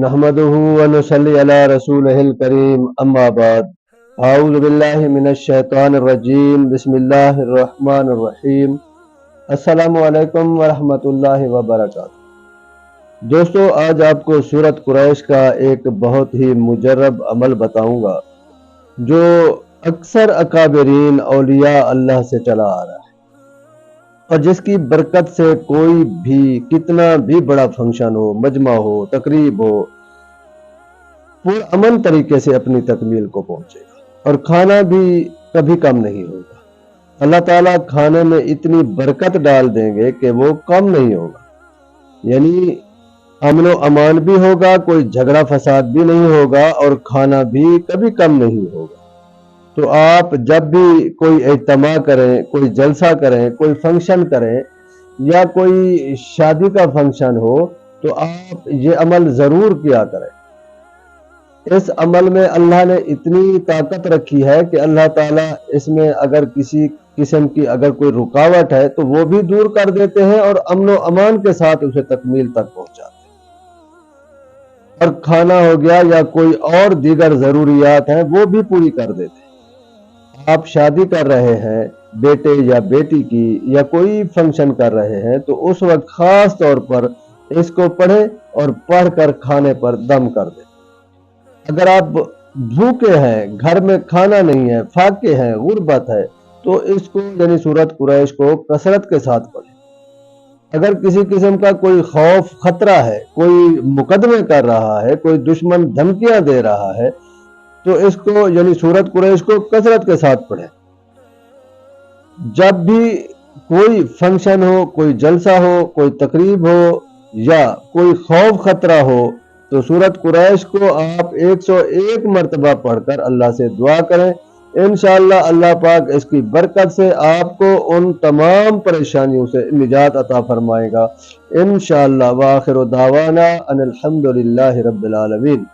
نحمده ونصلي على رسوله الكريم اما بعد اعوذ باللہ من الشیطان الرجیم بسم اللہ الرحمن الرحیم السلام علیکم ورحمۃ اللہ وبرکاتہ۔ دوستو، آج آپ کو سورۃ قریش کا ایک بہت ہی مجرب عمل بتاؤں گا جو اکثر اکابرین اولیاء اللہ سے چلا آ رہا ہے اور جس کی برکت سے کوئی بھی کتنا بھی بڑا فنکشن ہو، مجمع ہو، تقریب ہو، پرامن طریقے سے اپنی تکمیل کو پہنچے گا اور کھانا بھی کبھی کم نہیں ہوگا۔ اللہ تعالیٰ کھانے میں اتنی برکت ڈال دیں گے کہ وہ کم نہیں ہوگا، یعنی امن و امان بھی ہوگا، کوئی جھگڑا فساد بھی نہیں ہوگا اور کھانا بھی کبھی کم نہیں ہوگا۔ تو آپ جب بھی کوئی اجتماع کریں، کوئی جلسہ کریں، کوئی فنکشن کریں یا کوئی شادی کا فنکشن ہو تو آپ یہ عمل ضرور کیا کریں۔ اس عمل میں اللہ نے اتنی طاقت رکھی ہے کہ اللہ تعالیٰ اس میں اگر کسی قسم کی اگر کوئی رکاوٹ ہے تو وہ بھی دور کر دیتے ہیں اور امن و امان کے ساتھ اسے تکمیل تک پہنچاتے ہیں، اور کھانا ہو گیا یا کوئی اور دیگر ضروریات ہیں وہ بھی پوری کر دیتے ہیں۔ آپ شادی کر رہے ہیں بیٹے یا بیٹی کی یا کوئی فنکشن کر رہے ہیں تو اس وقت خاص طور پر اس کو پڑھیں اور پڑھ کر کھانے پر دم کر دیں۔ اگر آپ بھوکے ہیں، گھر میں کھانا نہیں ہے، فاقے ہیں، غربت ہے، تو اس کو یعنی سورۃ قریش کو کثرت کے ساتھ پڑھیں۔ اگر کسی قسم کا کوئی خوف خطرہ ہے، کوئی مقدمے کر رہا ہے، کوئی دشمن دھمکیاں دے رہا ہے تو اس کو یعنی سورۃ قریش کو کثرت کے ساتھ پڑھیں۔ جب بھی کوئی فنکشن ہو، کوئی جلسہ ہو، کوئی تقریب ہو یا کوئی خوف خطرہ ہو تو سورۃ قریش کو آپ 101 مرتبہ پڑھ کر اللہ سے دعا کریں۔ انشاءاللہ اللہ پاک اس کی برکت سے آپ کو ان تمام پریشانیوں سے نجات عطا فرمائے گا انشاءاللہ۔ وآخر دعوانا ان الحمدللہ رب العالمین۔